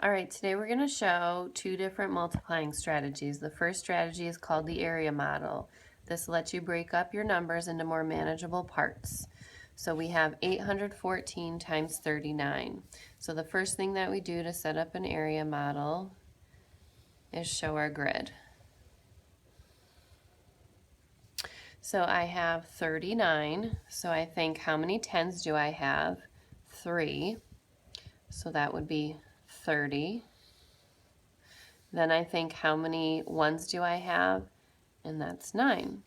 All right, today we're going to show two different multiplying strategies. The first strategy is called the area model. This lets you break up your numbers into more manageable parts. So we have 814 times 39. So the first thing that we do to set up an area model is show our grid. So I have 39. So I think, how many tens do I have? 3. So that would be 30. Then I think, how many ones do I have? And that's 9.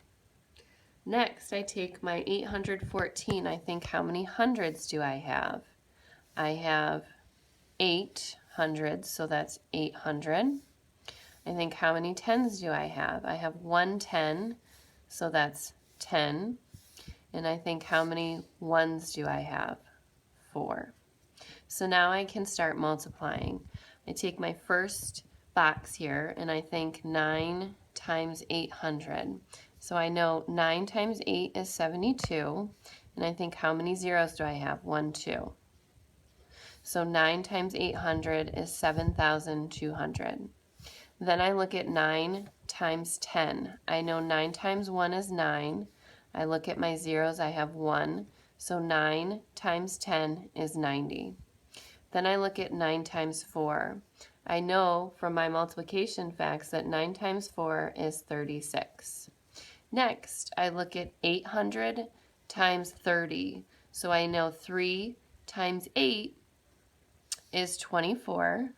Next, I take my 814. I think, how many hundreds do I have? I have 8 hundreds, so that's 800. I think, how many tens do I have? I have 1 10, so that's 10. And I think, how many ones do I have? 4. So now I can start multiplying. I take my first box here and I think 9 times 800. So I know 9 times 8 is 72, and I think, how many zeros do I have? 1, 2. So 9 times 800 is 7,200. Then I look at 9 times 10. I know 9 times 1 is 9. I look at my zeros, I have 1. So 9 times 10 is 90. Then I look at 9 times 4. I know from my multiplication facts that 9 times 4 is 36. Next, I look at 800 times 30. So I know 3 times 8 is 24.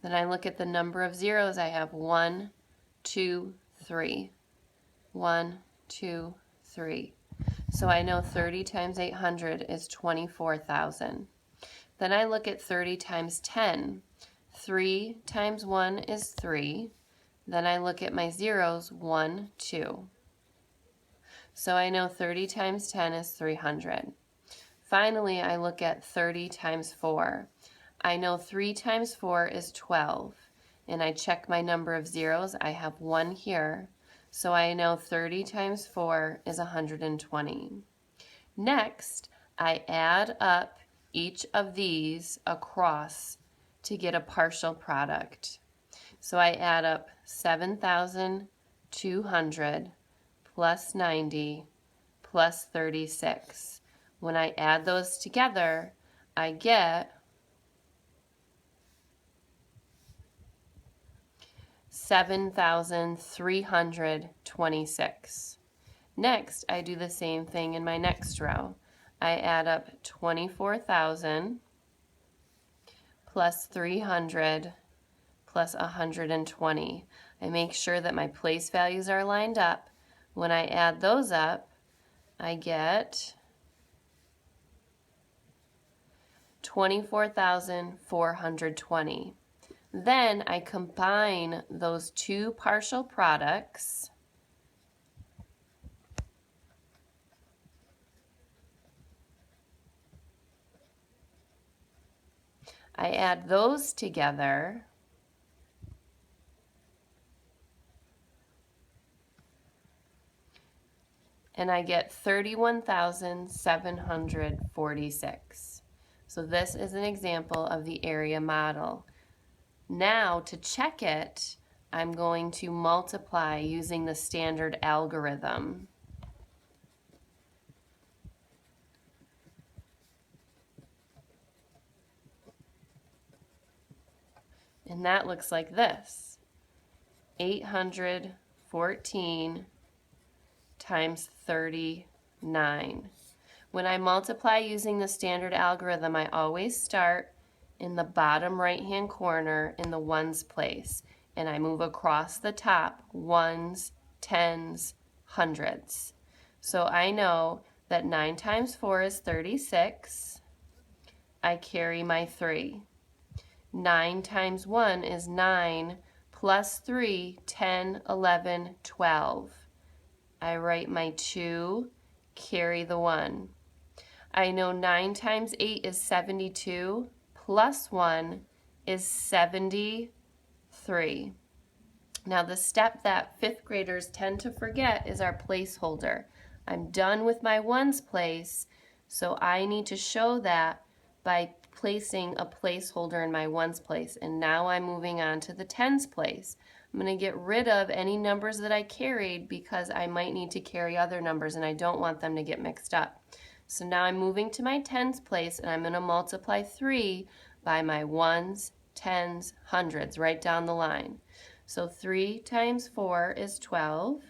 Then I look at the number of zeros. I have 1, 2, 3. 1, 2, 3. So I know 30 times 800 is 24,000. Then I look at 30 times 10. 3 times 1 is 3. Then I look at my zeros, 1, 2. So I know 30 times 10 is 300. Finally, I look at 30 times 4. I know 3 times 4 is 12. And I check my number of zeros. I have 1 here. So I know 30 times 4 is 120. Next, I add up each of these across to get a partial product. So I add up 7,200 plus 90 plus 36. When I add those together, I get 7,326. Next, I do the same thing in my next row. I add up 24,000 plus 300 plus 120. I make sure that my place values are lined up. When I add those up, I get 24,420. Then I combine those two partial products. I add those together, and I get 31,746. So this is an example of the area model. Now to check it, I'm going to multiply using the standard algorithm. And that looks like this. 814 times 39. When I multiply using the standard algorithm, I always start in the bottom right-hand corner in the ones place, and I move across the top, ones, tens, hundreds. So I know that 9 times 4 is 36. I carry my 3. 9 times 1 is 9, plus 3, 10, 11, 12. I write my 2, carry the 1. I know 9 times 8 is 72, plus 1 is 73. Now the step that fifth graders tend to forget is our placeholder. I'm done with my ones place, so I need to show that by placing a placeholder in my ones place, and now I'm moving on to the tens place. I'm going to get rid of any numbers that I carried because I might need to carry other numbers and I don't want them to get mixed up. So now I'm moving to my tens place, and I'm going to multiply 3 by my ones, tens, hundreds right down the line. So 3 times 4 is 12.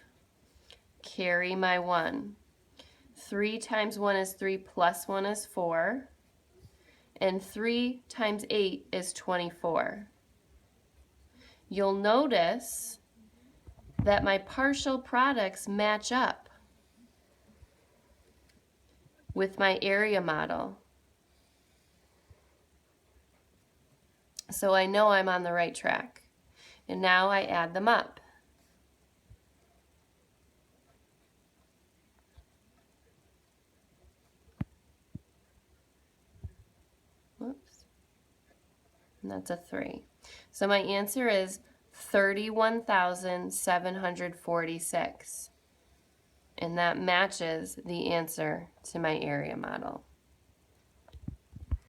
Carry my 1. 3 times 1 is 3 plus 1 is 4. And 3 times 8 is 24. You'll notice that my partial products match up with my area model. So I know I'm on the right track. And now I add them up. Whoops. And that's a 3. So my answer is 31,746. And that matches the answer to my area model.